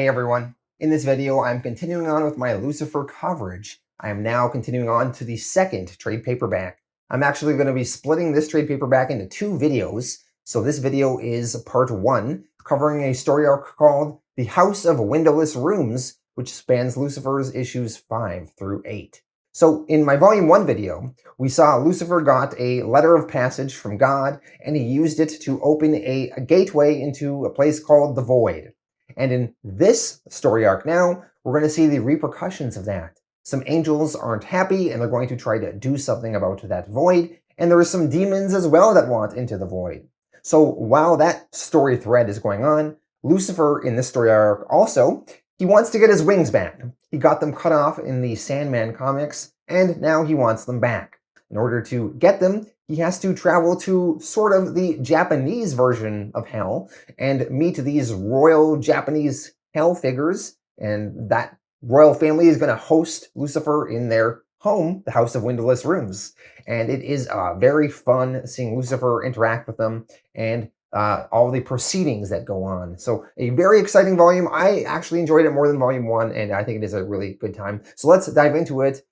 Hey everyone, in this video I'm continuing on with my Lucifer coverage. I am now continuing on to the second trade paperback. I'm actually going to be splitting this trade paperback into two videos. So this video is part 1, covering a story arc called The House of Windowless Rooms, which spans Lucifer's issues 5 through 8. So in my volume 1 video, we saw Lucifer got a letter of passage from God, and he used it to open a gateway into a place called the Void. And in this story arc now, we're going to see the repercussions of that. Some angels aren't happy, and they're going to try to do something about that void, and there are some demons as well that want into the void. So while that story thread is going on, Lucifer in this story arc also, he wants to get his wings back. He got them cut off in the Sandman comics, and now he wants them back. In order to get them, he has to travel to sort of the Japanese version of hell and meet these royal Japanese hell figures, and that royal family is going to host Lucifer in their home, the House of Windowless Rooms. And it is very fun seeing Lucifer interact with them and all the proceedings that go on. So a very exciting volume. I actually enjoyed it more than volume 1, and I think it is a really good time. So let's dive into it.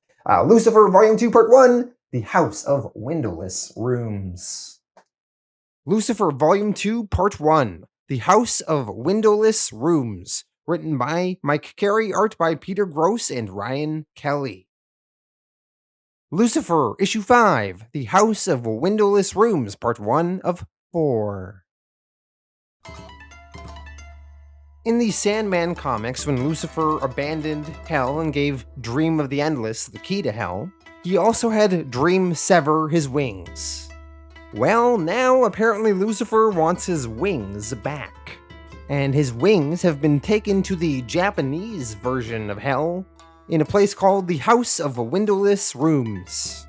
Lucifer Volume 2 Part 1, The House of Windowless Rooms. Lucifer Volume 2 Part 1, The House of Windowless Rooms. Written by Mike Carey, art by Peter Gross and Ryan Kelly. Lucifer Issue 5, The House of Windowless Rooms, Part 1 of 4. In the Sandman comics, when Lucifer abandoned Hell and gave Dream of the Endless the key to Hell, he also had Dream sever his wings. Well, now apparently Lucifer wants his wings back. And his wings have been taken to the Japanese version of Hell in a place called the House of Windowless Rooms.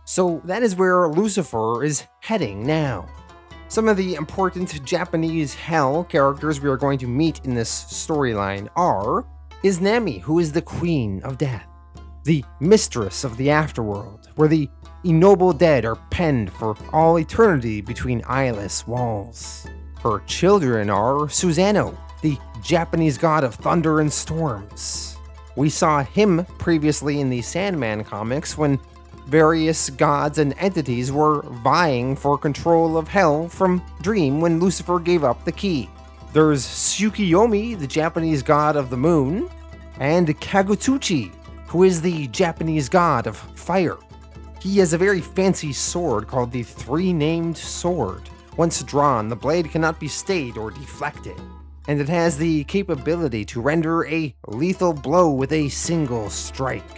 So that is where Lucifer is heading now. Some of the important Japanese Hell characters we are going to meet in this storyline are Izanami, who is the Queen of Death, the Mistress of the Afterworld, where the ignoble dead are penned for all eternity between eyeless walls. Her children are Susanoo, the Japanese god of thunder and storms. We saw him previously in the Sandman comics when various gods and entities were vying for control of Hell from Dream when Lucifer gave up the key. There's Tsukiyomi, the Japanese god of the moon, and Kagutsuchi, who is the Japanese god of fire. He has a very fancy sword called the Three-Named Sword. Once drawn, the blade cannot be stayed or deflected, and it has the capability to render a lethal blow with a single strike.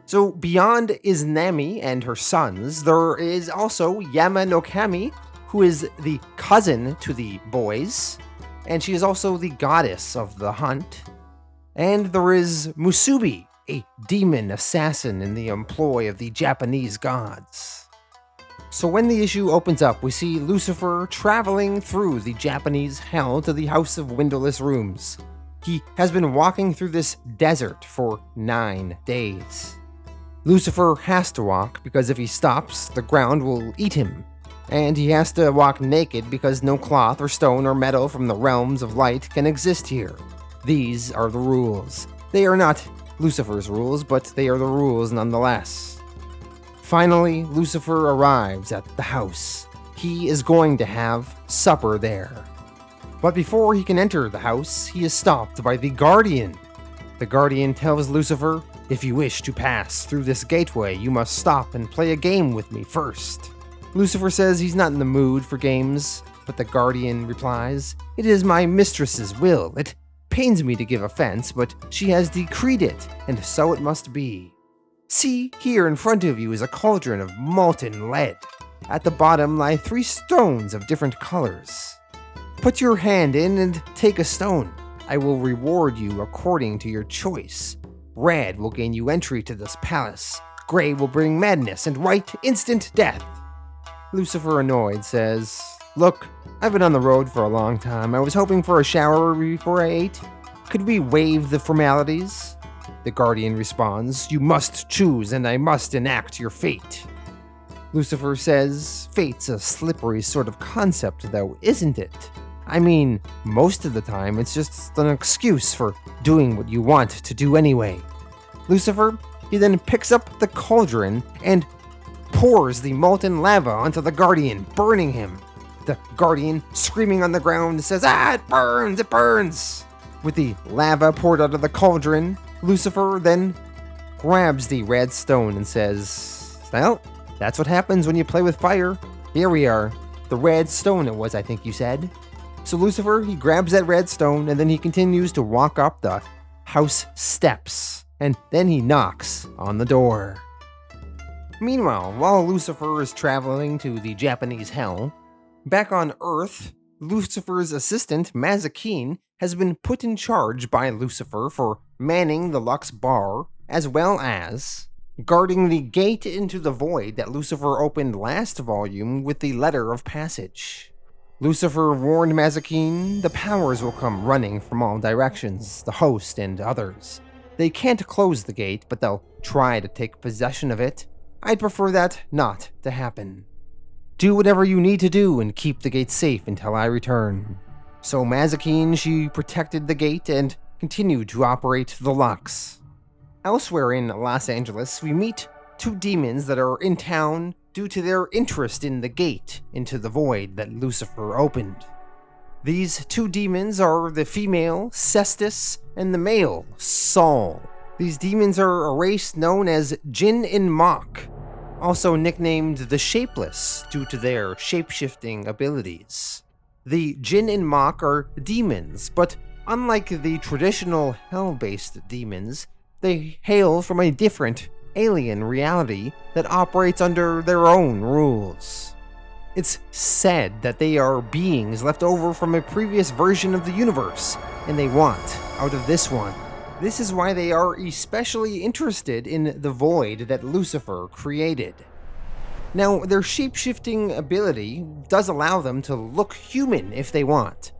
So beyond Izanami and her sons, there is also Yama no Kami, who is the cousin to the boys, and she is also the goddess of the hunt. And there is Musubi, a demon assassin in the employ of the Japanese gods. So when the issue opens up, we see Lucifer traveling through the Japanese hell to the House of Windowless Rooms. He has been walking through this desert for 9 days. Lucifer has to walk because if he stops, the ground will eat him. And he has to walk naked because no cloth or stone or metal from the realms of light can exist here. These are the rules. They are not Lucifer's rules, but they are the rules nonetheless. Finally, Lucifer arrives at the house. He is going to have supper there. But before he can enter the house, he is stopped by the Guardian. The Guardian tells Lucifer, "If you wish to pass through this gateway, you must stop and play a game with me first." Lucifer says he's not in the mood for games, but the Guardian replies, "It is my mistress's will. It pains me to give offense, but she has decreed it, and so it must be. See, here in front of you is a cauldron of molten lead. At the bottom lie 3 stones of different colors. Put your hand in and take a stone. I will reward you according to your choice. Red will gain you entry to this palace. Gray will bring madness, and white, instant death." Lucifer, annoyed, says, "Look, I've been on the road for a long time. I was hoping for a shower before I ate. Could we waive the formalities?" The Guardian responds, "You must choose, and I must enact your fate." Lucifer says, "Fate's a slippery sort of concept, though, isn't it? I mean, most of the time it's just an excuse for doing what you want to do anyway. Lucifer, he then picks up the cauldron and pours the molten lava onto the Guardian, burning him. The Guardian, screaming on the ground, says, "Ah, it burns, it burns!" With the lava poured out of the cauldron, Lucifer then grabs the red stone and says, "Well, that's what happens when you play with fire. Here we are. The red stone it was, I think you said." So Lucifer, he grabs that red stone and then he continues to walk up the house steps. And then he knocks on the door. Meanwhile, while Lucifer is traveling to the Japanese hell, back on Earth, Lucifer's assistant, Mazikeen, has been put in charge by Lucifer for manning the Lux Bar, as well as guarding the gate into the void that Lucifer opened last volume with the letter of passage. Lucifer warned Mazikeen the powers will come running from all directions, the host and others. They can't close the gate, but they'll try to take possession of it. I'd prefer that not to happen. Do whatever you need to do and keep the gate safe until I return. So Mazikeen, she protected the gate and continued to operate the locks. Elsewhere in Los Angeles, we meet two demons that are in town due to their interest in the gate into the void that Lucifer opened. These two demons are the female, Cestus, and the male, Saul. These demons are a race known as Jinn and Mach, also nicknamed the Shapeless due to their shape-shifting abilities. The Jinn and Mach are demons, but unlike the traditional hell-based demons, they hail from a different, alien reality that operates under their own rules. It's said that they are beings left over from a previous version of the universe, and they want out of this one. This is why they are especially interested in the void that Lucifer created. Now, their shape-shifting ability does allow them to look human if they want,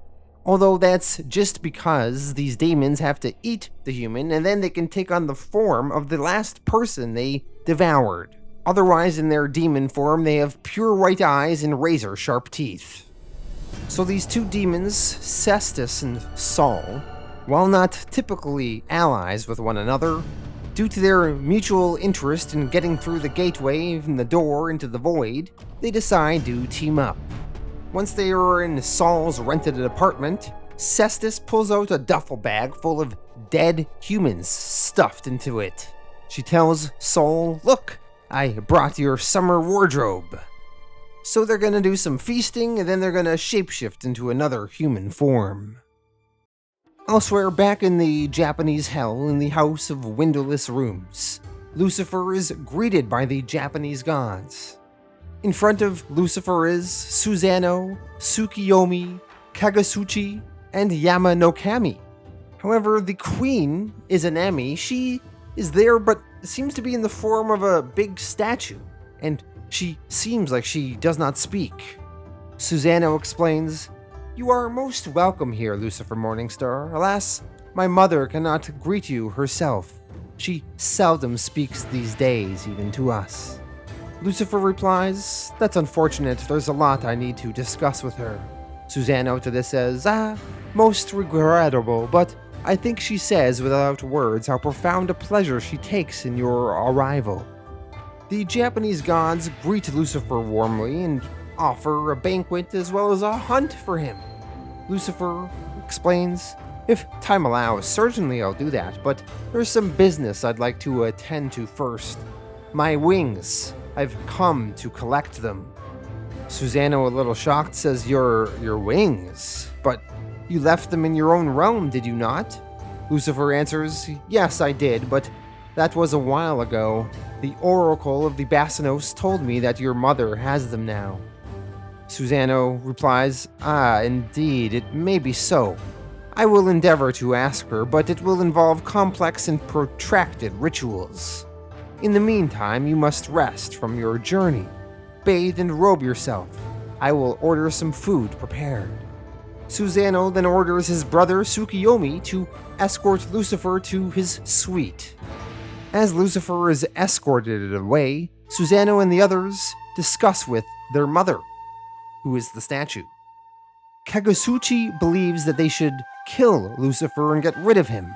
although that's just because these demons have to eat the human and then they can take on the form of the last person they devoured. Otherwise, in their demon form, they have pure white eyes and razor-sharp teeth. So these two demons, Cestus and Saul, while not typically allies with one another, due to their mutual interest in getting through the gateway from the door into the void, they decide to team up. Once they are in Saul's rented apartment, Cestus pulls out a duffel bag full of dead humans stuffed into it. She tells Saul, "Look, I brought your summer wardrobe." So they're gonna do some feasting and then they're gonna shapeshift into another human form. Elsewhere, back in the Japanese hell in the House of Windowless Rooms, Lucifer is greeted by the Japanese gods. In front of Lucifer is Susanoo, Tsukiyomi, Kagasuchi, and Yama no Kami. However, the queen, Izanami, she is there but seems to be in the form of a big statue, and she seems like she does not speak. Susanoo explains, "You are most welcome here, Lucifer Morningstar. Alas, my mother cannot greet you herself. She seldom speaks these days, even to us." Lucifer replies, "That's unfortunate. There's a lot I need to discuss with her." Susanoo to this says, "Most regrettable, but I think she says without words how profound a pleasure she takes in your arrival." The Japanese gods greet Lucifer warmly and offer a banquet as well as a hunt for him. Lucifer explains, "If time allows, certainly I'll do that, but there's some business I'd like to attend to first. My wings, I've come to collect them." Susanoo, a little shocked, says, Your wings? But you left them in your own realm, did you not?" Lucifer answers, "Yes, I did, but that was a while ago. The Oracle of the Basinos told me that your mother has them now." Susanoo replies, "Indeed, it may be so. I will endeavor to ask her, but it will involve complex and protracted rituals. In the meantime, you must rest from your journey. Bathe and robe yourself. I will order some food prepared." Susanoo then orders his brother Tsukiyomi to escort Lucifer to his suite. As Lucifer is escorted away, Susanoo and the others discuss with their mother, who is the statue. Kagasuchi believes that they should kill Lucifer and get rid of him.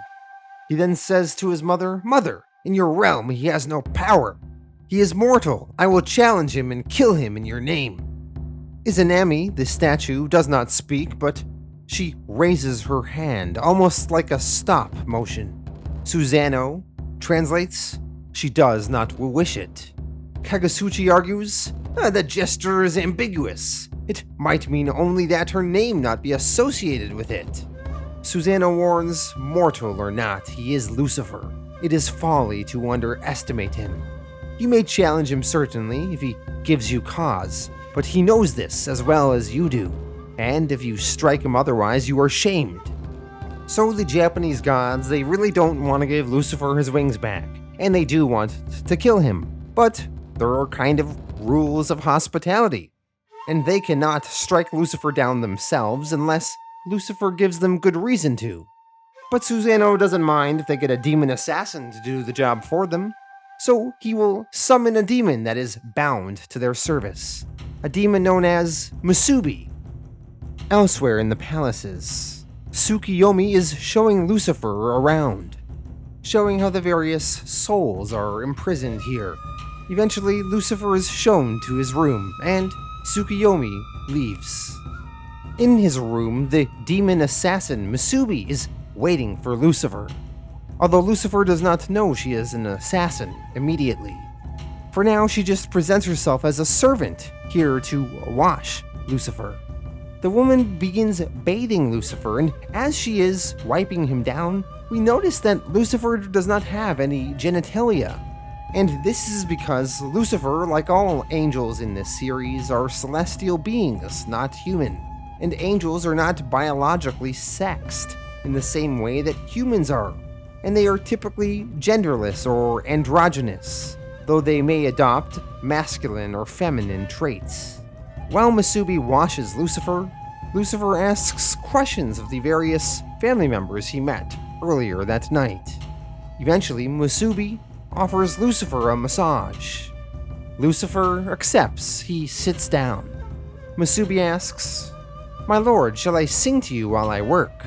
He then says to his mother, "Mother, in your realm he has no power. He is mortal. I will challenge him and kill him in your name." Izanami, the statue, does not speak, but she raises her hand, almost like a stop motion. Susano translates, "She does not wish it." Kagasuchi argues, "The gesture is ambiguous. It might mean only that her name not be associated with it." Susano warns, "Mortal or not, he is Lucifer. It is folly to underestimate him. You may challenge him certainly if he gives you cause, but he knows this as well as you do, and if you strike him otherwise, you are shamed." So the Japanese gods, they really don't want to give Lucifer his wings back, and they do want to kill him, but there are kind of rules of hospitality, and they cannot strike Lucifer down themselves unless Lucifer gives them good reason to. But Susano doesn't mind if they get a demon assassin to do the job for them, so he will summon a demon that is bound to their service, a demon known as Musubi. Elsewhere in the palaces, Tsukiyomi is showing Lucifer around, showing how the various souls are imprisoned here. Eventually, Lucifer is shown to his room, and Tsukiyomi leaves. In his room, the demon assassin Musubi is waiting for Lucifer, although Lucifer does not know she is an assassin immediately. For now, she just presents herself as a servant here to wash Lucifer. The woman begins bathing Lucifer, and as she is wiping him down, we notice that Lucifer does not have any genitalia. And this is because Lucifer, like all angels in this series, are celestial beings, not human. And angels are not biologically sexed in the same way that humans are, and they are typically genderless or androgynous, though they may adopt masculine or feminine traits. While Musubi washes Lucifer, Lucifer asks questions of the various family members he met earlier that night. Eventually, Musubi offers Lucifer a massage. Lucifer accepts. He sits down. Musubi asks, "My lord, shall I sing to you while I work?"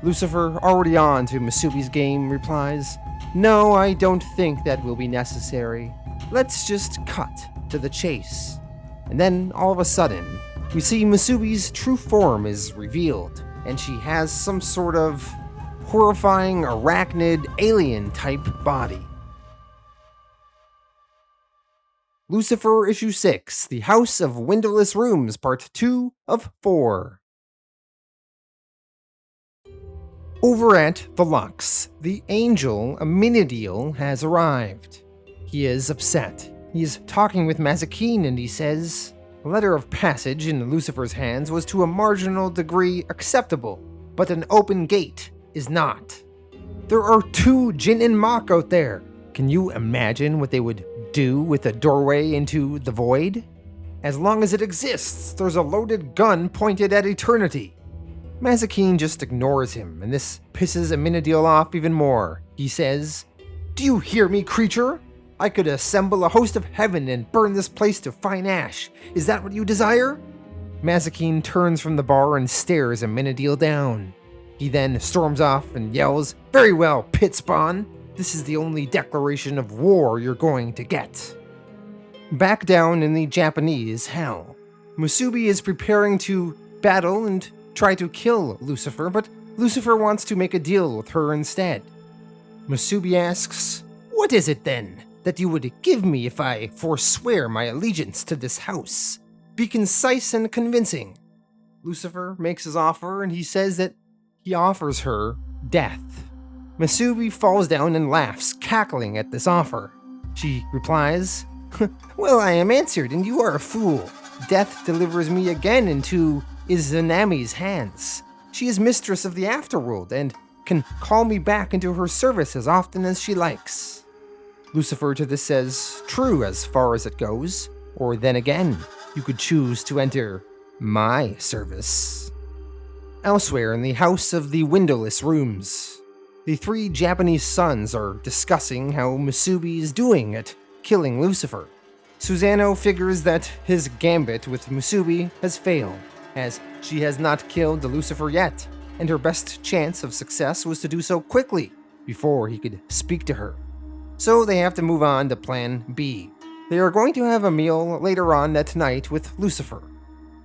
Lucifer, already on to Musubi's game, replies, "No, I don't think that will be necessary. Let's just cut to the chase." And then, all of a sudden, we see Musubi's true form is revealed, and she has some sort of horrifying arachnid alien-type body. Lucifer Issue 6, The House of Windowless Rooms, Part 2 of 4. Over at the Lux, the angel Amenadiel has arrived. He is upset. He is talking with Mazikeen and he says, "A letter of passage in Lucifer's hands was to a marginal degree acceptable, but an open gate is not. There are 2 Jinn and Mach out there. Can you imagine what they would do with a doorway into the void? As long as it exists, there's a loaded gun pointed at eternity." Mazikeen just ignores him, and this pisses Amenadiel off even more. He says, "Do you hear me, creature? I could assemble a host of heaven and burn this place to fine ash. Is that what you desire?" Mazikeen turns from the bar and stares Amenadiel down. He then storms off and yells, "Very well, pit spawn. This is the only declaration of war you're going to get." Back down in the Japanese hell, Musubi is preparing to battle and try to kill Lucifer, but Lucifer wants to make a deal with her instead. Musubi asks, "What is it then that you would give me if I forswear my allegiance to this house? Be concise and convincing." Lucifer makes his offer and he says that he offers her death. Musubi falls down and laughs, cackling at this offer. She replies, "Well, I am answered, and you are a fool. Death delivers me again into Izanami's hands. She is mistress of the afterworld, and can call me back into her service as often as she likes." Lucifer to this says, "True as far as it goes, or then again, you could choose to enter my service." Elsewhere in the House of the Windowless Rooms, the 3 Japanese sons are discussing how Musubi is doing at killing Lucifer. Susano figures that his gambit with Musubi has failed, as She has not killed Lucifer yet, and her best chance of success was to do so quickly before he could speak to her. So they have to move on to plan B. They are going to have a meal later on that night with Lucifer.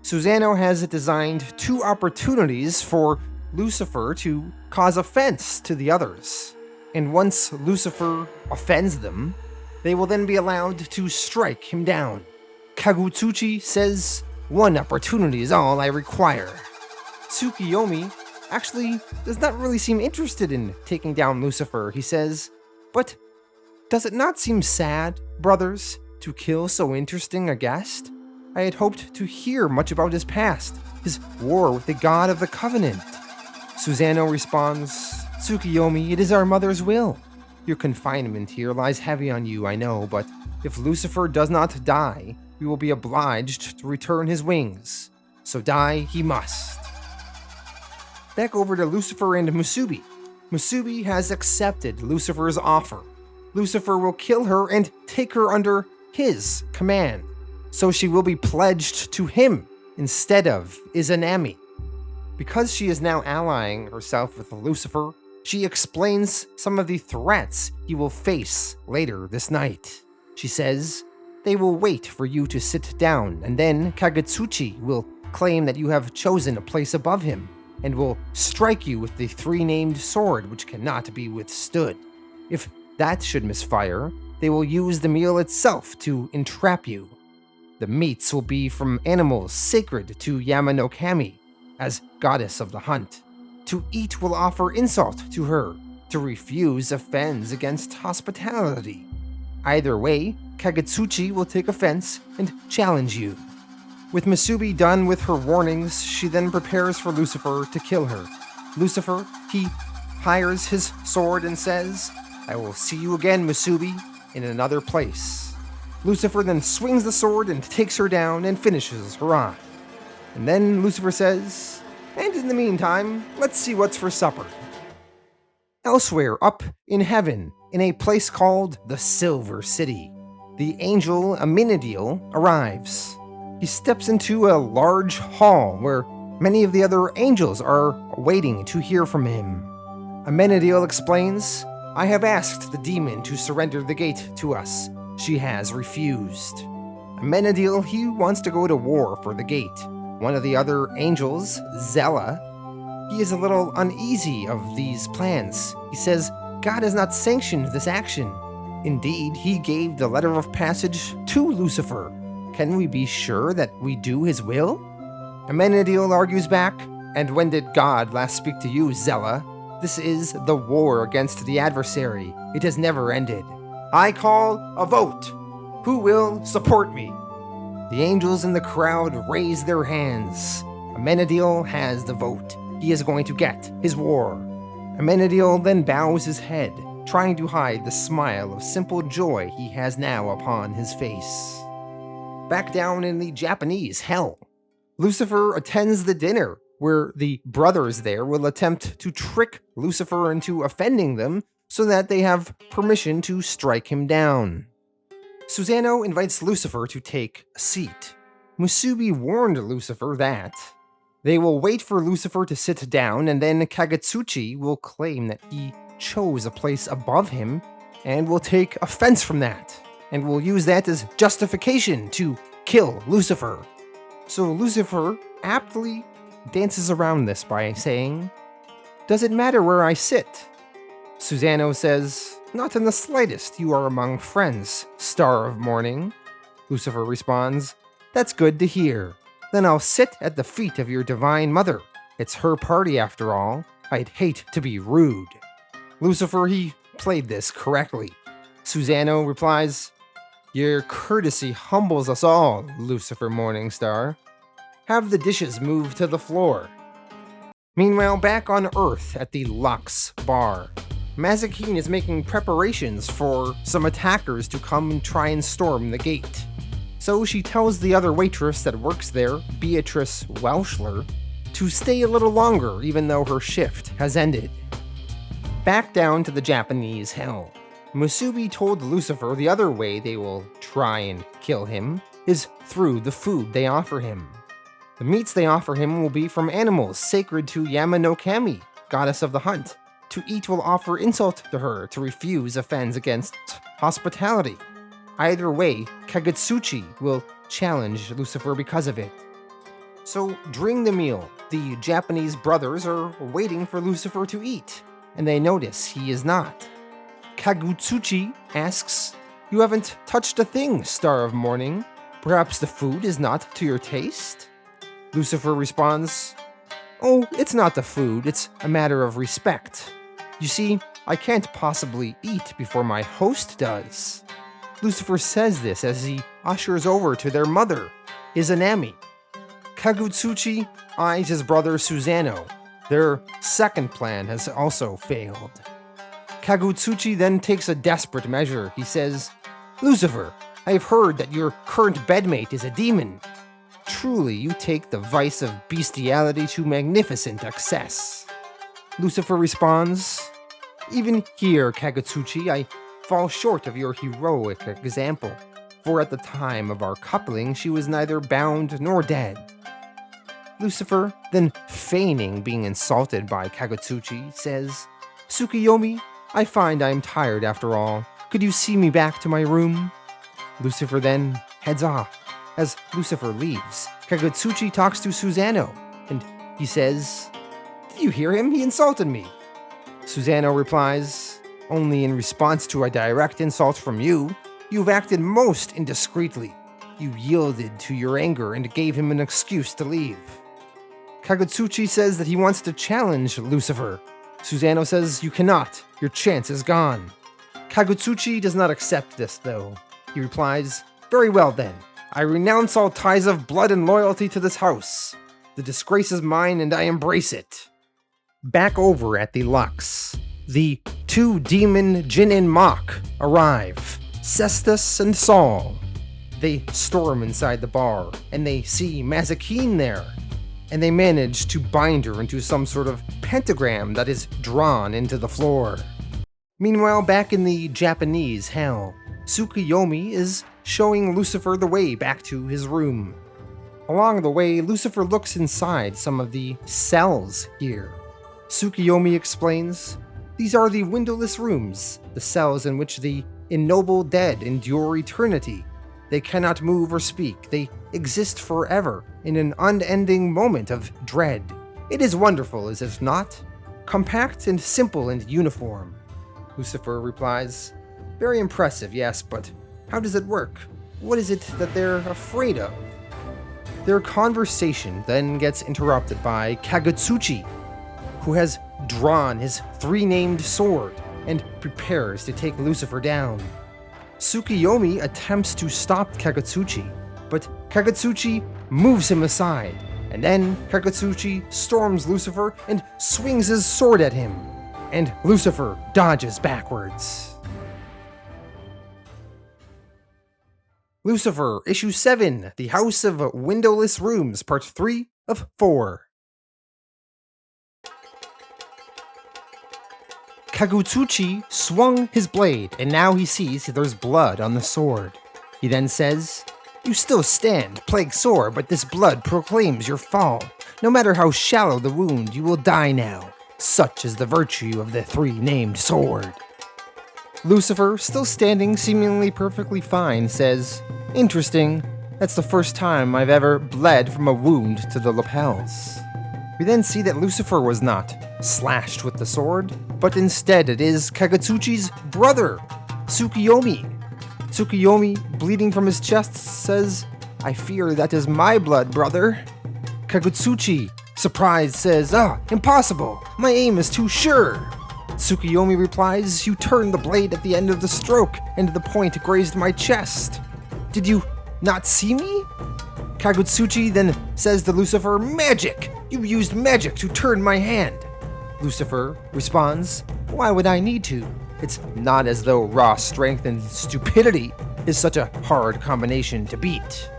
Susano has designed 2 opportunities for Lucifer to cause offense to the others. And once Lucifer offends them, they will then be allowed to strike him down. Kagutsuchi says, "1 opportunity is all I require." Tsukiyomi actually does not really seem interested in taking down Lucifer. He says, "But does it not seem sad, brothers, to kill so interesting a guest? I had hoped to hear much about his past, his war with the god of the covenant." Susano responds, "Tsukiyomi, it is our mother's will. Your confinement here lies heavy on you, I know, but if Lucifer does not die, we will be obliged to return his wings. So die he must." Back over to Lucifer and Musubi. Musubi has accepted Lucifer's offer. Lucifer will kill her and take her under his command, so she will be pledged to him instead of Izanami. Because she is now allying herself with Lucifer, she explains some of the threats he will face later this night. She says, "They will wait for you to sit down, and then Kagutsuchi will claim that you have chosen a place above him, and will strike you with the 3-named sword which cannot be withstood. If that should misfire, they will use the meal itself to entrap you. The meats will be from animals sacred to Yamanokami, as goddess of the hunt. To eat will offer insult to her. To refuse offends against hospitality. Either way, Kagutsuchi will take offense and challenge you." With Musubi done with her warnings, she then prepares for Lucifer to kill her. Lucifer, he hires his sword and says, "I will see you again, Musubi, in another place." Lucifer then swings the sword and takes her down and finishes her off. And then Lucifer says, "And in the meantime, let's see what's for supper." Elsewhere, up in heaven, in a place called the Silver City, the angel Amenadiel arrives. He steps into a large hall where many of the other angels are waiting to hear from him. Amenadiel explains, "I have asked the demon to surrender the gate to us. She has refused." Amenadiel, he wants to go to war for the gate. One of the other angels, Zella, he is a little uneasy of these plans. He says, "God has not sanctioned this action. Indeed, he gave the letter of passage to Lucifer. Can we be sure that we do his will?" Amenadiel argues back, "And when did God last speak to you, Zella? This is the war against the adversary. It has never ended. I call a vote. Who will support me?" The angels in the crowd raise their hands. Amenadiel has the vote. He is going to get his war. Amenadiel then bows his head, trying to hide the smile of simple joy he has now upon his face. Back down in the Japanese hell, Lucifer attends the dinner, where the brothers there will attempt to trick Lucifer into offending them so that they have permission to strike him down. Susano invites Lucifer to take a seat. Musubi warned Lucifer that they will wait for Lucifer to sit down, and then Kagutsuchi will claim that he chose a place above him and will take offense from that, and will use that as justification to kill Lucifer. So Lucifer aptly dances around this by saying, "Does it matter where I sit?" Susano says, "Not in the slightest. You are among friends, Star of Morning." Lucifer responds, "That's good to hear. Then I'll sit at the feet of your divine mother. It's her party after all. I'd hate to be rude." Lucifer, he played this correctly. Susano replies, "Your courtesy humbles us all, Lucifer Morningstar. Have the dishes moved to the floor." Meanwhile, back on Earth at the Lux Bar, Mazikeen is making preparations for some attackers to come and try and storm the gate. So she tells the other waitress that works there, Beatrice Welshler, to stay a little longer even though her shift has ended. Back down to the Japanese hell. Musubi told Lucifer the other way they will try and kill him is through the food they offer him. The meats they offer him will be from animals sacred to Yama no Kami, goddess of the hunt. To eat will offer insult to her, to refuse offends against hospitality. Either way, Kagutsuchi will challenge Lucifer because of it. So during the meal, the Japanese brothers are waiting for Lucifer to eat, and they notice he is not. Kagutsuchi asks, "You haven't touched a thing, Star of Morning. Perhaps the food is not to your taste?" Lucifer responds, "Oh, it's not the food, it's a matter of respect. You see, I can't possibly eat before my host does." Lucifer says this as he ushers over to their mother, Izanami. Kagutsuchi eyes his brother Susanoo. Their second plan has also failed. Kagutsuchi then takes a desperate measure. He says, "Lucifer, I have heard that your current bedmate is a demon. Truly, you take the vice of bestiality to magnificent excess." Lucifer responds, "Even here, Kagutsuchi, I fall short of your heroic example, for at the time of our coupling she was neither bound nor dead." Lucifer, then feigning being insulted by Kagutsuchi, says, "Tsukiyomi, I find I am tired after all. Could you see me back to my room?" Lucifer then heads off. As Lucifer leaves, Kagutsuchi talks to Susanoo, and he says, "Did you hear him? He insulted me." Susanoo replies, "Only in response to a direct insult from you. You've acted most indiscreetly. You yielded to your anger and gave him an excuse to leave." Kagutsuchi says that he wants to challenge Lucifer. Susanoo says, "You cannot. Your chance is gone." Kagutsuchi does not accept this, though. He replies, "Very well then. I renounce all ties of blood and loyalty to this house. The disgrace is mine and I embrace it." Back over at the Lux, the two demon Jin and Mach arrive, Cestus and Saul. They storm inside the bar, and they see Mazikeen there, and they manage to bind her into some sort of pentagram that is drawn into the floor. Meanwhile, back in the Japanese hell, Tsukiyomi is showing Lucifer the way back to his room. Along the way, Lucifer looks inside some of the cells here. Tsukiyomi explains, "These are the windowless rooms, the cells in which the ennobled dead endure eternity. They cannot move or speak. They exist forever in an unending moment of dread. It is wonderful, is it not? Compact and simple and uniform." Lucifer replies, "Very impressive, yes, but how does it work? What is it that they're afraid of?" Their conversation then gets interrupted by Kagutsuchi, who has drawn his three-named sword and prepares to take Lucifer down. Tsukiyomi attempts to stop Kagutsuchi, but Kagutsuchi moves him aside, and then Kagutsuchi storms Lucifer and swings his sword at him, and Lucifer dodges backwards. Lucifer, Issue 7, The House of Windowless Rooms, Part 3 of 4. Kagutsuchi swung his blade, and now he sees there's blood on the sword. He then says, "You still stand, plague sore, but this blood proclaims your fall. No matter how shallow the wound, you will die now. Such is the virtue of the three-named sword." Lucifer, still standing seemingly perfectly fine, says, "Interesting. That's the first time I've ever bled from a wound to the lapels." We then see that Lucifer was not slashed with the sword, but instead it is Kagutsuchi's brother, Tsukiyomi. Tsukiyomi, bleeding from his chest, says, "I fear that is my blood, brother." Kagutsuchi, surprised, says, "Impossible! My aim is too sure." Tsukiyomi replies, "You turned the blade at the end of the stroke, and the point grazed my chest. Did you not see me?" Kagutsuchi then says to Lucifer, "Magic! You used magic to turn my hand." Lucifer responds, "Why would I need to? It's not as though raw strength and stupidity is such a hard combination to beat."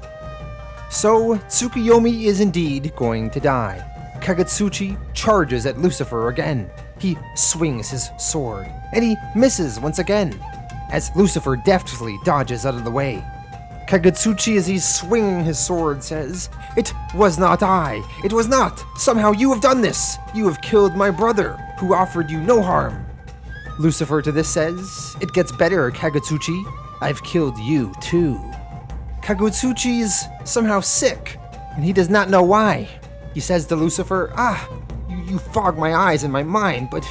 So, Tsukiyomi is indeed going to die. Kagutsuchi charges at Lucifer again. He swings his sword, and he misses once again, as Lucifer deftly dodges out of the way. Kagutsuchi, as he's swinging his sword, says, "It was not I. It was not. Somehow you have done this. You have killed my brother, who offered you no harm." Lucifer to this says, "It gets better, Kagutsuchi. I've killed you too." Kagutsuchi is somehow sick, and he does not know why. He says to Lucifer, You fog my eyes and my mind, but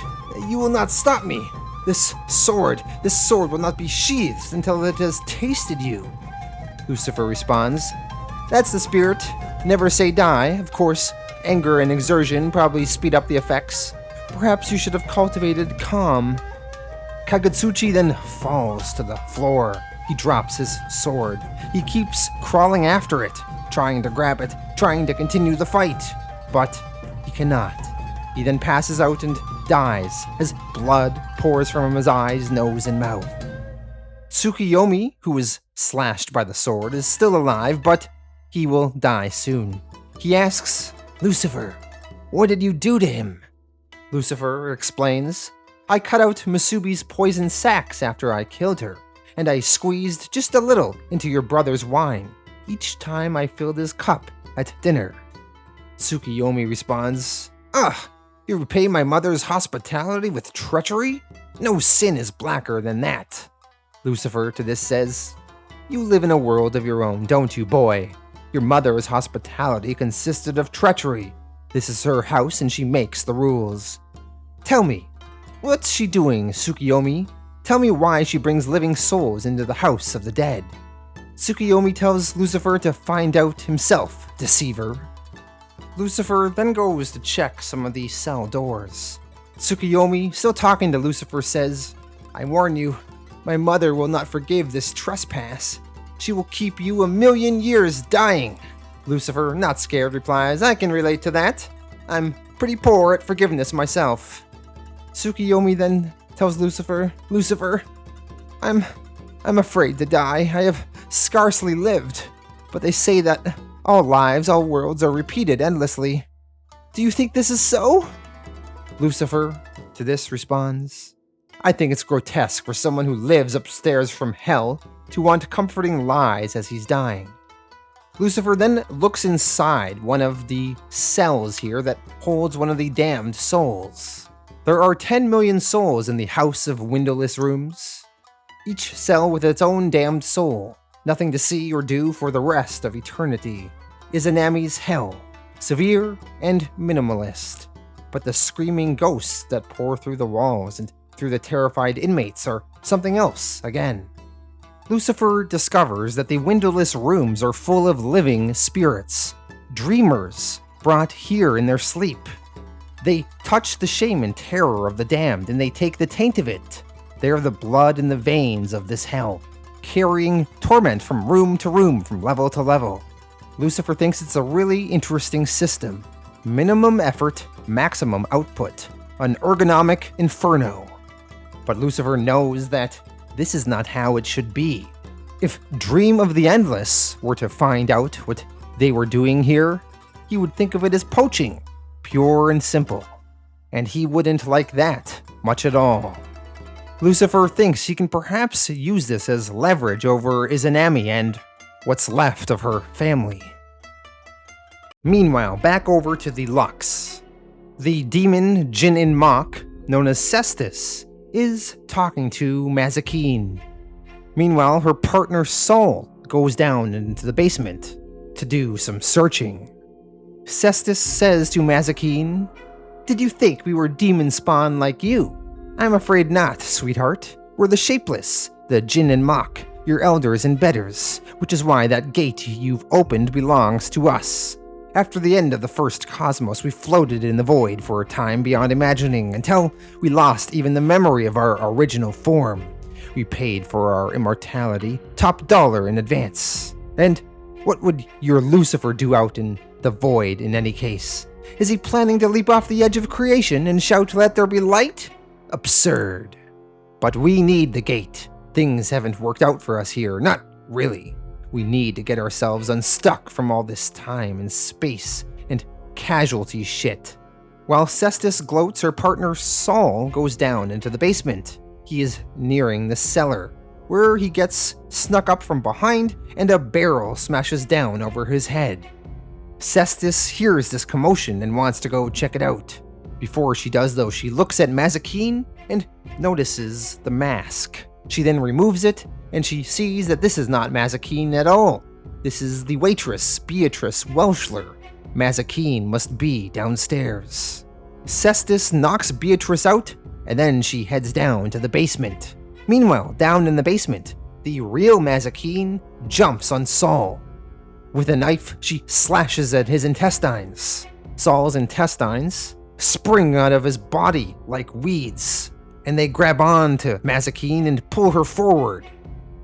you will not stop me. This sword will not be sheathed until it has tasted you." Lucifer responds, "That's the spirit. Never say die. Of course, anger and exertion probably speed up the effects. Perhaps you should have cultivated calm." Kagutsuchi then falls to the floor. He drops his sword. He keeps crawling after it, trying to grab it, trying to continue the fight, but he cannot. He then passes out and dies as blood pours from his eyes, nose, and mouth. Tsukiyomi, who was slashed by the sword, is still alive, but he will die soon. He asks, "Lucifer, what did you do to him?" Lucifer explains, "I cut out Masubi's poison sacs after I killed her, and I squeezed just a little into your brother's wine, each time I filled his cup at dinner." Tsukiyomi responds, "You repay my mother's hospitality with treachery? No sin is blacker than that." Lucifer to this says, "You live in a world of your own, don't you, boy? Your mother's hospitality consisted of treachery. This is her house and she makes the rules. Tell me, what's she doing, Tsukiyomi? Tell me why she brings living souls into the house of the dead." Tsukiyomi tells Lucifer to find out himself, deceiver. Lucifer then goes to check some of the cell doors. Tsukiyomi, still talking to Lucifer, says, "I warn you, my mother will not forgive this trespass. She will keep you 1,000,000 years dying." Lucifer, not scared, replies, "I can relate to that. I'm pretty poor at forgiveness myself." Tsukiyomi then tells Lucifer, "Lucifer, I'm afraid to die. I have scarcely lived, but they say that all lives, all worlds are repeated endlessly. Do you think this is so?" Lucifer to this responds, "I think it's grotesque for someone who lives upstairs from hell to want comforting lies as he's dying." Lucifer then looks inside one of the cells here that holds one of the damned souls. There are 10 million souls in the House of Windowless Rooms, each cell with its own damned soul. Nothing to see or do for the rest of eternity. Izanami's hell, severe and minimalist. But the screaming ghosts that pour through the walls and through the terrified inmates are something else again. Lucifer discovers that the windowless rooms are full of living spirits, dreamers brought here in their sleep. They touch the shame and terror of the damned, and they take the taint of it. They are the blood in the veins of this hell, carrying torment from room to room, from level to level. Lucifer thinks it's a really interesting system. Minimum effort, maximum output. An ergonomic inferno. But Lucifer knows that this is not how it should be. If Dream of the Endless were to find out what they were doing here, he would think of it as poaching, pure and simple. And he wouldn't like that much at all. Lucifer thinks he can perhaps use this as leverage over Izanami and what's left of her family. Meanwhile, back over to the Lux. The demon Jin in Mach, known as Cestus, is talking to Mazikeen. Meanwhile, her partner Sol goes down into the basement to do some searching. Cestus says to Mazikeen, "Did you think we were demon spawn like you? I'm afraid not, sweetheart. We're the Shapeless, the Jin and Mach, your elders and betters, which is why that gate you've opened belongs to us. After the end of the first cosmos, we floated in the void for a time beyond imagining, until we lost even the memory of our original form. We paid for our immortality, top dollar in advance. And what would your Lucifer do out in the void in any case? Is he planning to leap off the edge of creation and shout, 'Let there be light'? Absurd. But we need the gate. Things haven't worked out for us here, not really. We need to get ourselves unstuck from all this time and space and casualty shit." While Cestus gloats, her partner Sol goes down into the basement. He is nearing the cellar, where he gets snuck up from behind and a barrel smashes down over his head. Cestus hears this commotion and wants to go check it out. Before she does though, she looks at Mazikeen and notices the mask. She then removes it and she sees that this is not Mazikeen at all. This is the waitress, Beatrice Welshler. Mazikeen must be downstairs. Cestus knocks Beatrice out and then she heads down to the basement. Meanwhile, down in the basement, the real Mazikeen jumps on Saul. With a knife, she slashes at his intestines. Saul's intestines spring out of his body like weeds, and they grab on to Mazikeen and pull her forward.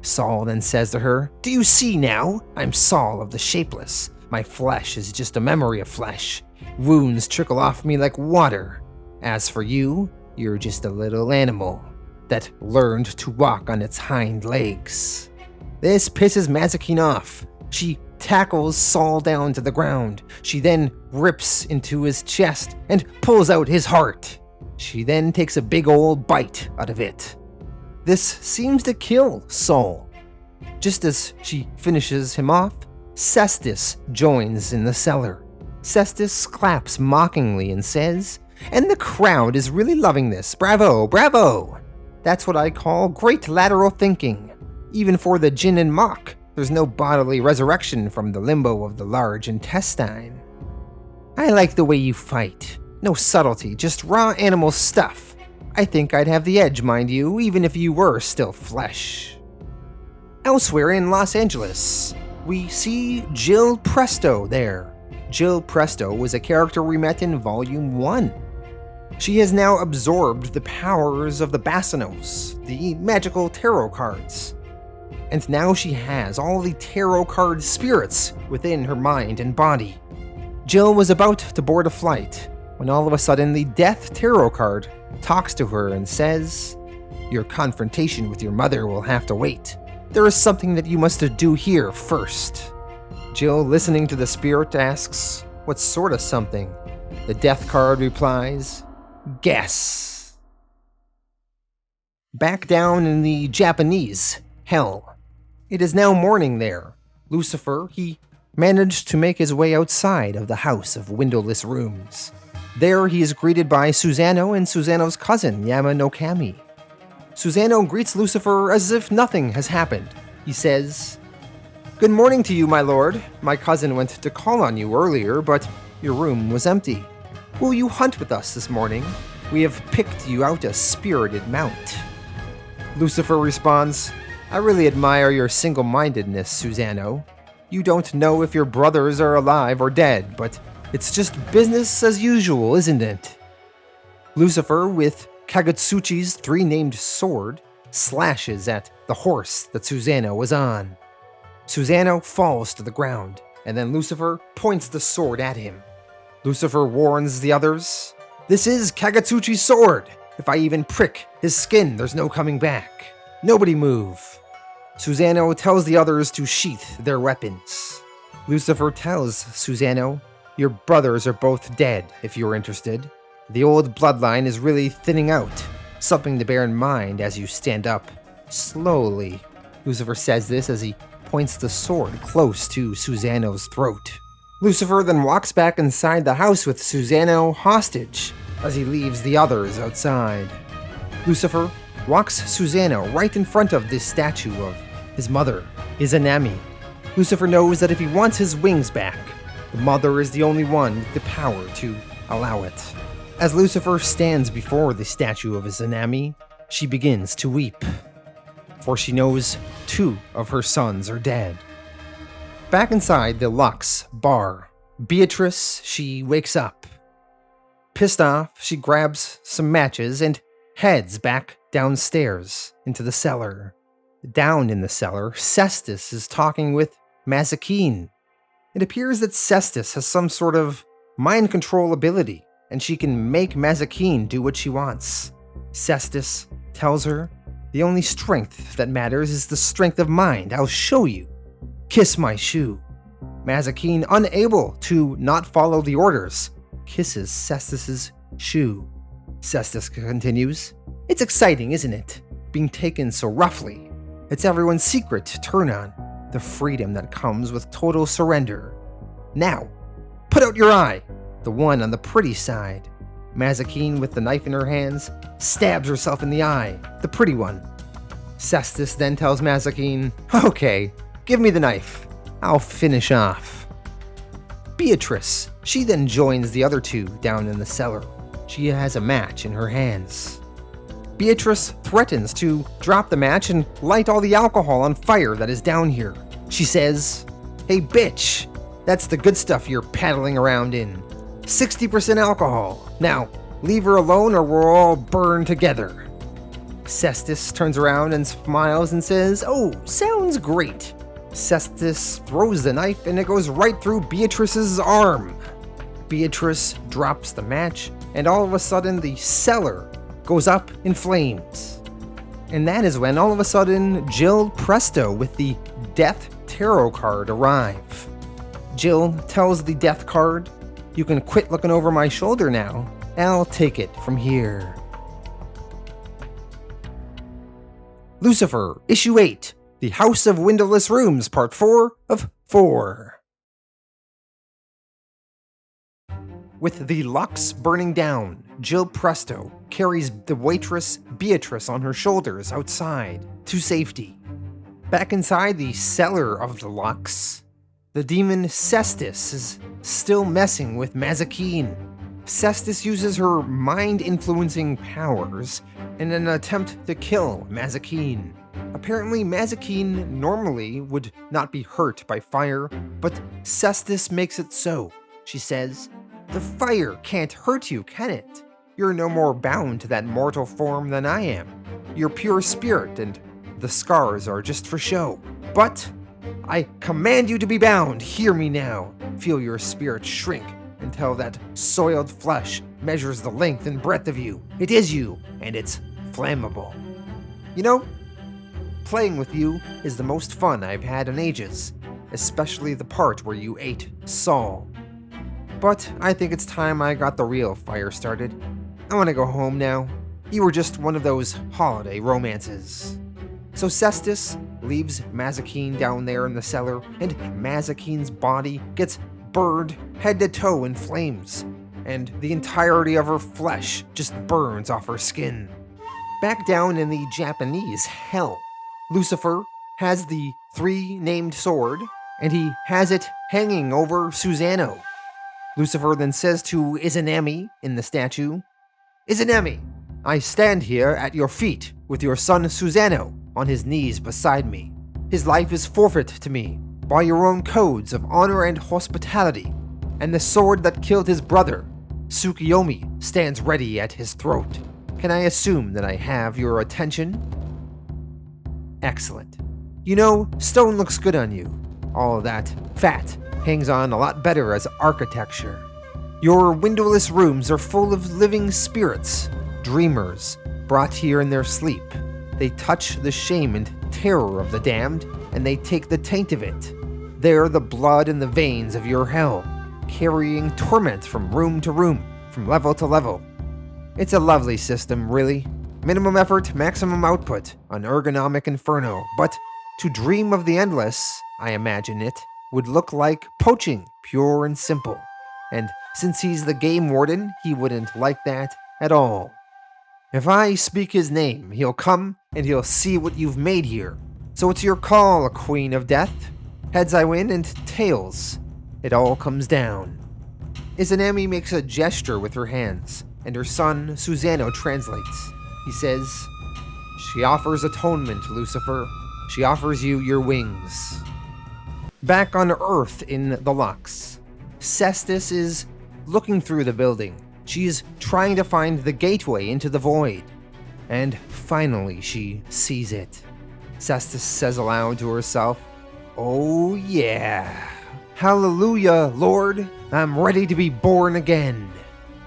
Saul then says to her, "Do you see now? I'm Saul of the Shapeless. My flesh is just a memory of flesh. Wounds trickle off me like water. As for you, you're just a little animal that learned to walk on its hind legs." This pisses Mazikeen off. She tackles Saul down to the ground. She then rips into his chest and pulls out his heart. She then takes a big old bite out of it. This seems to kill Saul. Just as she finishes him off, Cestus joins in the cellar. Cestus claps mockingly and says, "And the crowd is really loving this. Bravo, bravo! That's what I call great lateral thinking. Even for the Jinn and Mock, there's no bodily resurrection from the limbo of the large intestine. I like the way you fight. No subtlety, just raw animal stuff. I think I'd have the edge, mind you, even if you were still flesh." Elsewhere in Los Angeles, we see Jill Presto there. Jill Presto was a character we met in Volume 1. She has now absorbed the powers of the Basinos, the magical tarot cards. And now she has all the tarot card spirits within her mind and body. Jill was about to board a flight when all of a sudden the Death Tarot card talks to her and says, "Your confrontation with your mother will have to wait. There is something that you must do here first." Jill, listening to the spirit, asks, "What sort of something?" The Death card replies, "Guess." Back down in the Japanese hell. It is now morning there. Lucifer, he managed to make his way outside of the House of Windowless Rooms. There he is greeted by Susano and Susano's cousin, Yama no Kami. Susano greets Lucifer as if nothing has happened. He says, "Good morning to you, my lord. My cousin went to call on you earlier, but your room was empty. Will you hunt with us this morning? We have picked you out a spirited mount." Lucifer responds, "I really admire your single-mindedness, Susano. You don't know if your brothers are alive or dead, but it's just business as usual, isn't it?" Lucifer, with Kagutsuchi's three-named sword, slashes at the horse that Susano was on. Susano falls to the ground, and then Lucifer points the sword at him. Lucifer warns the others, "This is Kagutsuchi's sword. If I even prick his skin, there's no coming back. Nobody move." Susano tells the others to sheath their weapons. Lucifer tells Susano, "Your brothers are both dead, if you're interested. The old bloodline is really thinning out, something to bear in mind as you stand up. Slowly." Lucifer says this as he points the sword close to Susano's throat. Lucifer then walks back inside the house with Susano hostage as he leaves the others outside. Lucifer walks Susano right in front of this statue of his mother, Izanami. Lucifer knows that if he wants his wings back, the mother is the only one with the power to allow it. As Lucifer stands before the statue of Izanami, she begins to weep, for she knows 2 of her sons are dead. Back inside the Lux bar, Beatrice, she wakes up. Pissed off, she grabs some matches and heads back downstairs into the cellar. Down in the cellar, Cestus is talking with Mazikeen. It appears that Cestus has some sort of mind control ability, and she can make Mazikeen do what she wants. Cestus tells her, "The only strength that matters is the strength of mind. I'll show you. Kiss my shoe." Mazikeen, unable to not follow the orders, kisses Cestus's shoe. Cestus continues, "It's exciting, isn't it? Being taken so roughly." It's everyone's secret to turn on, the freedom that comes with total surrender. Now, put out your eye, the one on the pretty side. Mazikeen, with the knife in her hands, stabs herself in the eye, the pretty one. Cestus then tells Mazikeen, "Okay, give me the knife. I'll finish off." Beatrice, she then joins the other two down in the cellar. She has a match in her hands. Beatrice threatens to drop the match and light all the alcohol on fire that is down here. She says, "Hey bitch, that's the good stuff you're paddling around in. 60% alcohol. Now, leave her alone or we'll all burn together." Cestus turns around and smiles and says, "Oh, sounds great." Cestus throws the knife and it goes right through Beatrice's arm. Beatrice drops the match and all of a sudden the cellar goes up in flames. And that is when all of a sudden Jill Presto with the Death Tarot card arrive. Jill tells the Death card, "You can quit looking over my shoulder now. I'll take it from here." Lucifer, Issue 8, The House of Windowless Rooms, Part 4 of 4. With the Lux burning down, Jill Presto carries the waitress Beatrice on her shoulders outside to safety. Back inside the cellar of the Lux, the demon Cestus is still messing with Mazikeen. Cestus uses her mind-influencing powers in an attempt to kill Mazikeen. Apparently, Mazikeen normally would not be hurt by fire, but Cestus makes it so. She says, "The fire can't hurt you, can it? You're no more bound to that mortal form than I am. You're pure spirit, and the scars are just for show. But I command you to be bound. Hear me now. Feel your spirit shrink until that soiled flesh measures the length and breadth of you. It is you, and it's flammable. You know, playing with you is the most fun I've had in ages, especially the part where you ate Saul. But I think it's time I got the real fire started. I want to go home now. You were just one of those holiday romances." So Cestus leaves Mazikeen down there in the cellar, and Mazikeen's body gets burned head to toe in flames, and the entirety of her flesh just burns off her skin. Back down in the Japanese hell, Lucifer has the 3-named sword, and he has it hanging over Susano. Lucifer then says to Izanami in the statue, "Izanami, I stand here at your feet with your son Susano on his knees beside me. His life is forfeit to me by your own codes of honor and hospitality, and the sword that killed his brother, Tsukiyomi, stands ready at his throat. Can I assume that I have your attention?" Excellent. You know, stone looks good on you. All of that fat hangs on a lot better as architecture. Your windowless rooms are full of living spirits, dreamers, brought here in their sleep. They touch the shame and terror of the damned, and they take the taint of it. They're the blood in the veins of your hell, carrying torment from room to room, from level to level. It's a lovely system, really. Minimum effort, maximum output, an ergonomic inferno, but to dream of the endless, I imagine it, would look like poaching, pure and simple. And since he's the game warden, he wouldn't like that at all. If I speak his name, he'll come and he'll see what you've made here. So it's your call, Queen of Death. Heads I win, and tails, it all comes down. Izanami makes a gesture with her hands, and her son, Susano, translates. He says, "She offers atonement, Lucifer. She offers you your wings." Back on Earth in the Lux, Cestus is looking through the building. She's trying to find the gateway into the void. And finally she sees it. Cestus says aloud to herself, "Oh yeah. Hallelujah, Lord. I'm ready to be born again."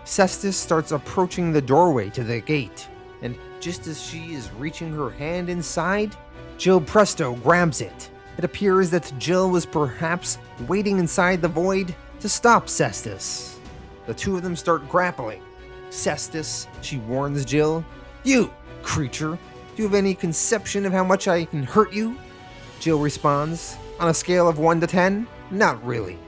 Cestus starts approaching the doorway to the gate, and just as she is reaching her hand inside, Jill Presto grabs it. It appears that Jill was perhaps waiting inside the void to stop Cestus. The two of them start grappling. Cestus, she warns Jill, "You, creature, Do you have any conception of how much I can hurt you? Jill responds, on a scale of 1 to 10, not really.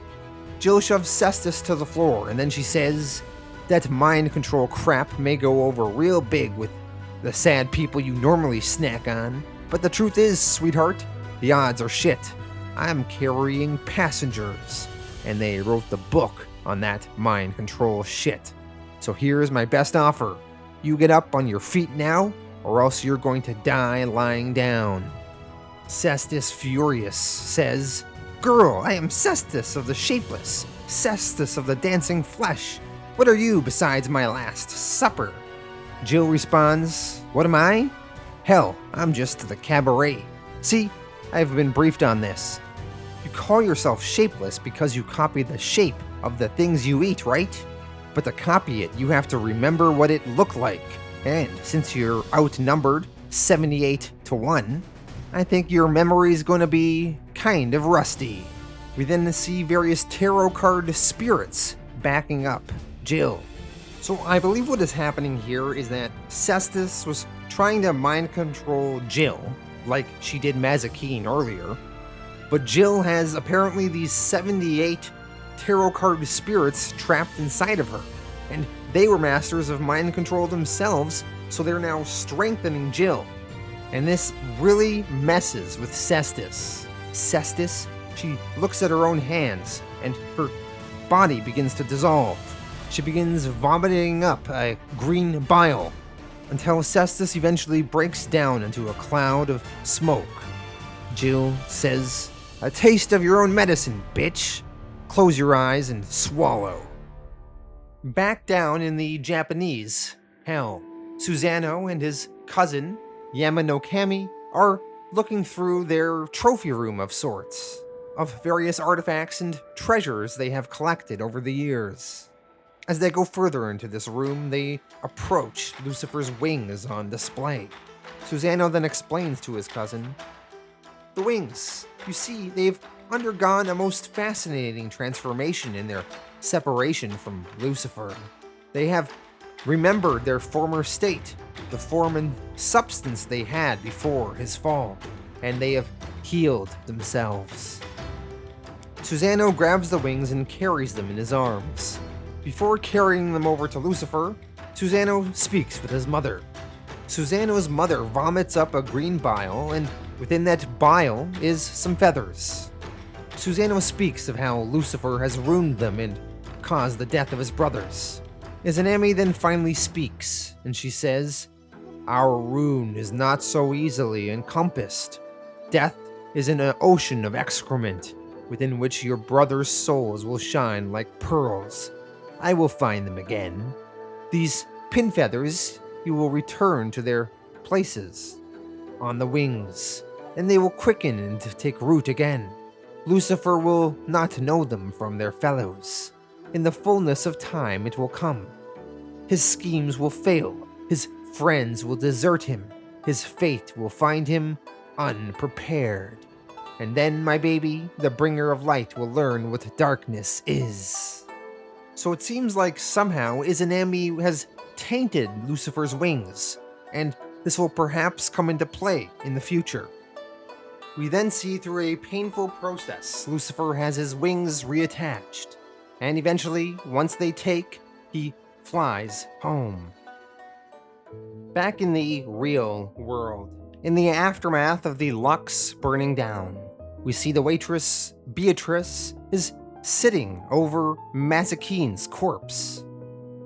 Jill shoves Cestus to the floor, and then she says, that mind control crap may go over real big with the sad people you normally snack on, but the truth is, sweetheart, the odds are shit. I'm carrying passengers, and they wrote the book on that mind control shit. So here's my best offer. You get up on your feet now, or else you're going to die lying down. Cestus, furious, says, Girl, I am Cestus of the Shapeless, Cestus of the Dancing Flesh. What are you besides my last supper? Jill responds, What am I? Hell, I'm just the cabaret. See, I've been briefed on this. You call yourself shapeless because you copy the shape of the things you eat, right? But to copy it, you have to remember what it looked like. And since you're outnumbered 78 to 1, I think your memory's gonna be kind of rusty. We then see various tarot card spirits backing up Jill. So I believe what is happening here is that Cestus was trying to mind control Jill, like she did Mazikeen earlier, but Jill has apparently these 78 tarot card spirits trapped inside of her, and they were masters of mind control themselves, so they're now strengthening Jill. And this really messes with Cestus. Cestus, she looks at her own hands, and her body begins to dissolve. She begins vomiting up a green bile, until Cestus eventually breaks down into a cloud of smoke. Jill says, A taste of your own medicine, bitch. Close your eyes and swallow. Back down in the Japanese hell, Susano and his cousin, Yamanokami, are looking through their trophy room of sorts, of various artifacts and treasures they have collected over the years. As they go further into this room, they approach Lucifer's wings on display. Susano then explains to his cousin, The wings, you see, they've undergone a most fascinating transformation in their separation from Lucifer. They have remembered their former state, the form and substance they had before his fall, and they have healed themselves. Susano grabs the wings and carries them in his arms. Before carrying them over to Lucifer, Susano speaks with his mother. Susano's mother vomits up a green bile, and within that bile is some feathers. Susano speaks of how Lucifer has ruined them and caused the death of his brothers. Izanami then finally speaks, and she says, Our ruin is not so easily encompassed. Death is in an ocean of excrement, within which your brothers' souls will shine like pearls. I will find them again. These pin feathers you will return to their places on the wings, and they will quicken and take root again. Lucifer will not know them from their fellows. In the fullness of time it will come. His schemes will fail, his friends will desert him, his fate will find him unprepared. And then, my baby, the bringer of light will learn what darkness is. So it seems like somehow Izanami has tainted Lucifer's wings, and this will perhaps come into play in the future. We then see through a painful process, Lucifer has his wings reattached, and eventually, once they take, he flies home. Back in the real world, in the aftermath of the Lux burning down, we see the waitress, Beatrice, is sitting over Mazikeen's corpse.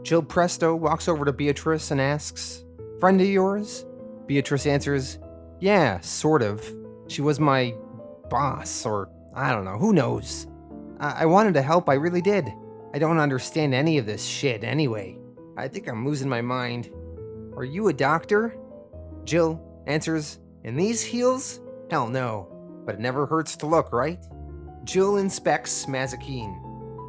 Jill Presto walks over to Beatrice and asks, Friend of yours? Beatrice answers, Yeah, sort of. She was my boss, or I don't know, who knows? I wanted to help, I really did. I don't understand any of this shit anyway. I think I'm losing my mind. Are you a doctor? Jill answers, In these heels? Hell no, but it never hurts to look, right? Jill inspects Mazikeen,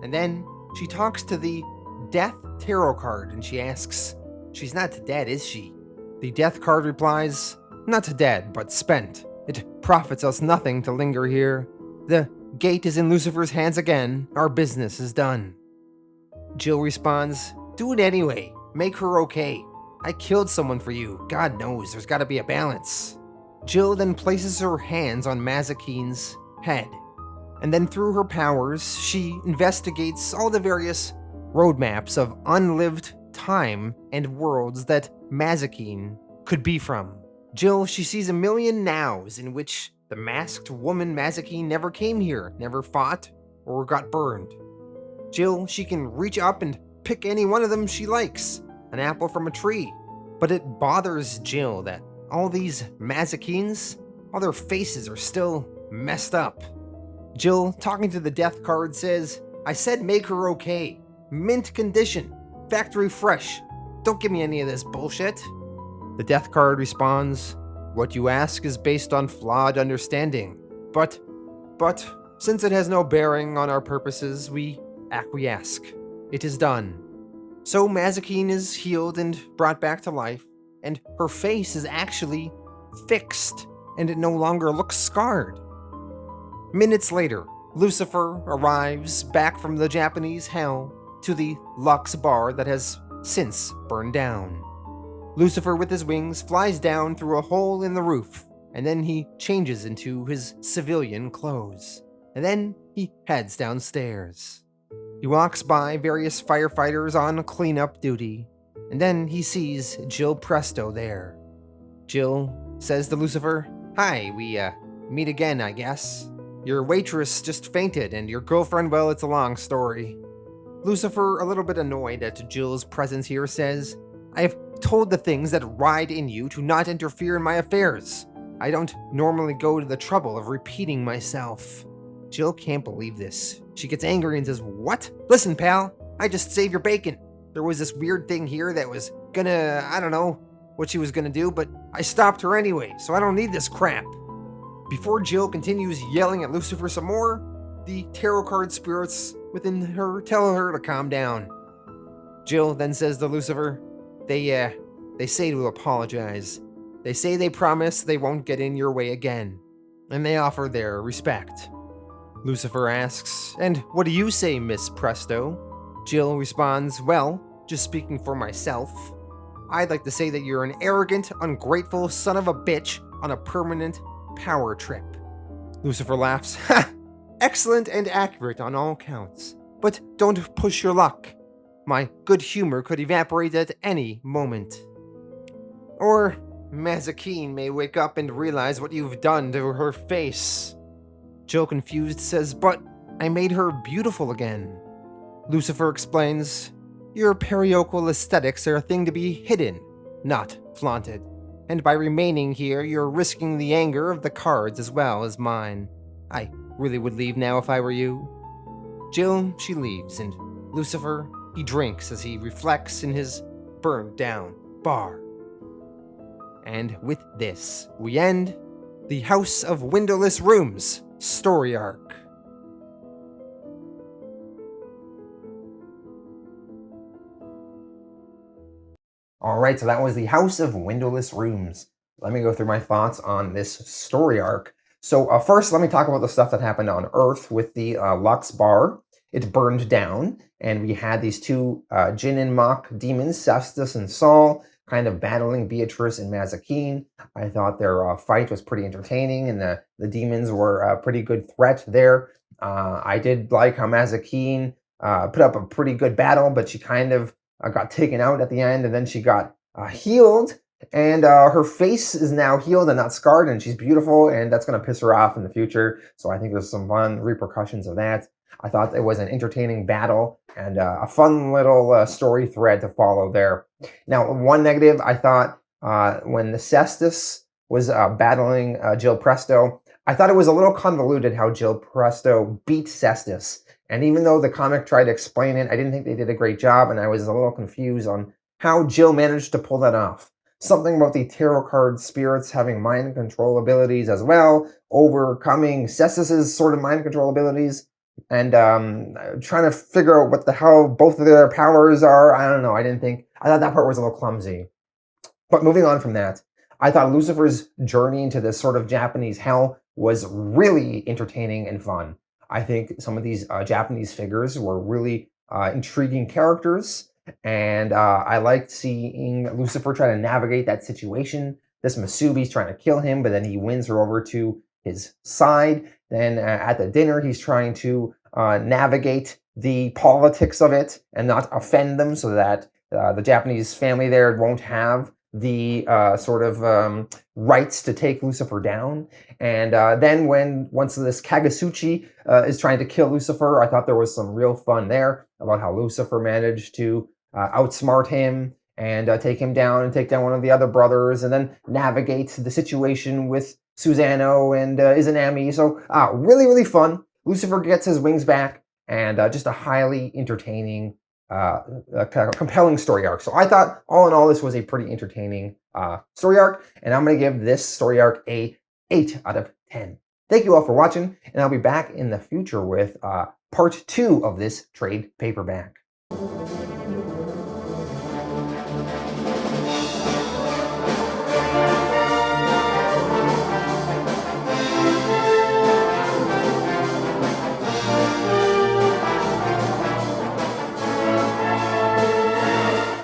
and then she talks to the Death Tarot card and she asks, She's not dead, is she? The Death card replies, Not dead, but spent. It profits us nothing to linger here. The gate is in Lucifer's hands again. Our business is done. Jill responds, Do it anyway. Make her okay. I killed someone for you. God knows, there's gotta be a balance. Jill then places her hands on Mazikeen's head, and then through her powers, she investigates all the various roadmaps of unlived time and worlds that Mazikeen could be from. Jill, she sees a million nows in which the masked woman Mazikeen never came here, never fought, or got burned. Jill, she can reach up and pick any one of them she likes, an apple from a tree. But it bothers Jill that all these Mazikeens, all their faces are still messed up. Jill, talking to the death card, says, I said make her okay. Mint condition. Factory fresh. Don't give me any of this bullshit. The death card responds, what you ask is based on flawed understanding. But, since it has no bearing on our purposes, we acquiesce. It is done. So Mazikeen is healed and brought back to life, and her face is actually fixed, and it no longer looks scarred. Minutes later, Lucifer arrives back from the Japanese hell to the Lux bar that has since burned down. Lucifer, with his wings, flies down through a hole in the roof, and then he changes into his civilian clothes. And then he heads downstairs. He walks by various firefighters on cleanup duty, and then he sees Jill Presto there. Jill says to Lucifer, Hi, we meet again, I guess. Your waitress just fainted, and your girlfriend, well, it's a long story. Lucifer, a little bit annoyed at Jill's presence here, says, I have told the things that ride in you to not interfere in my affairs. I don't normally go to the trouble of repeating myself. Jill can't believe this. She gets angry and says, What? Listen, pal, I just saved your bacon. There was this weird thing here that was gonna, I don't know what she was gonna do, but I stopped her anyway, so I don't need this crap. Before Jill continues yelling at Lucifer some more, the tarot card spirits within her tell her to calm down. Jill then says to Lucifer, They say to apologize. They say they promise they won't get in your way again, and they offer their respect. Lucifer asks, And what do you say, Miss Presto? Jill responds, Well, just speaking for myself, I'd like to say that you're an arrogant, ungrateful son of a bitch on a permanent power trip. Lucifer laughs, Ha! Excellent and accurate on all counts. But don't push your luck. My good humor could evaporate at any moment. Or Mazikeen may wake up and realize what you've done to her face. Jill, confused, says, But I made her beautiful again. Lucifer explains, Your parochial aesthetics are a thing to be hidden, not flaunted. And by remaining here, you're risking the anger of the cards as well as mine. I really would leave now if I were you. Jill, she leaves, and Lucifer, he drinks as he reflects in his burned down bar. And with this, we end the House of Windowless Rooms story arc. Alright, so that was the House of Windowless Rooms. Let me go through my thoughts on this story arc. So first, let me talk about the stuff that happened on Earth with the Lux Bar. It burned down, and we had these two Jinn and Mach demons, Cestus and Saul, kind of battling Beatrice and Mazikeen. I thought their fight was pretty entertaining, and the demons were a pretty good threat there. I did like how Mazikeen put up a pretty good battle, but she kind of got taken out at the end, and then she got healed, and her face is now healed and not scarred, and she's beautiful, and that's going to piss her off in the future, so I think there's some fun repercussions of that. I thought it was an entertaining battle and a fun little story thread to follow there. Now, one negative, I thought when the Cestus was battling Jill Presto, I thought it was a little convoluted how Jill Presto beat Cestus. And even though the comic tried to explain it, I didn't think they did a great job, and I was a little confused on how Jill managed to pull that off. Something about the tarot card spirits having mind control abilities as well, overcoming Cestus's sort of mind control abilities, and trying to figure out what the hell both of their powers are. I don't know. I thought that part was a little clumsy. But moving on from that, I thought Lucifer's journey into this sort of Japanese hell was really entertaining and fun. I think some of these Japanese figures were really intriguing characters, And I liked seeing Lucifer try to navigate that situation. This Masubi's trying to kill him, but then he wins her over to his side. Then at the dinner, he's trying to navigate the politics of it and not offend them, so that the Japanese family there won't have the rights to take Lucifer down. And then once this Kagasuchi is trying to kill Lucifer, I thought there was some real fun there about how Lucifer managed to outsmart him and take him down and take down one of the other brothers, and then navigate the situation with Susano and Izanami. So really, really fun. Lucifer gets his wings back, and just a highly entertaining, compelling story arc. So I thought, all in all, this was a pretty entertaining story arc, and I'm going to give this story arc a 8 out of 10. Thank you all for watching, and I'll be back in the future with part 2 of this trade paperback.